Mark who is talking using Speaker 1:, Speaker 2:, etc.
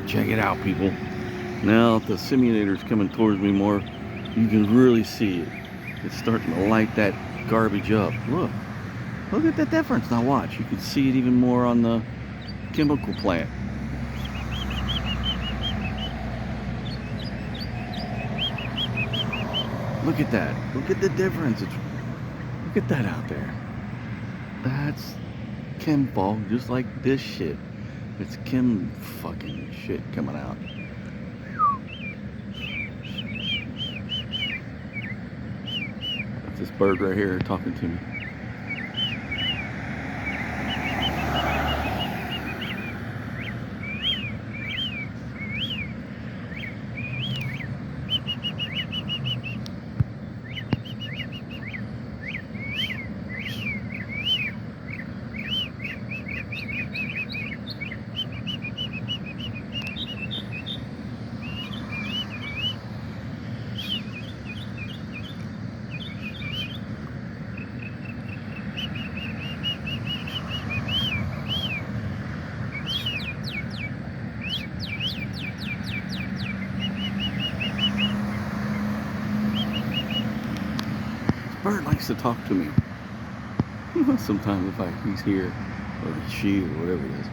Speaker 1: Check it out, people. Now the simulator's coming towards me more. You can really see it. It's starting to light that garbage up. Look at the difference. Now watch. You can see it even more on the chemical plant. Look at that. Look at the difference. Look at that out there. That's chem fog, just like this shit. It's chem fucking shit coming out. That's this bird right here talking to me. Bird likes to talk to me. Sometimes if he's here, or she, or whatever it is.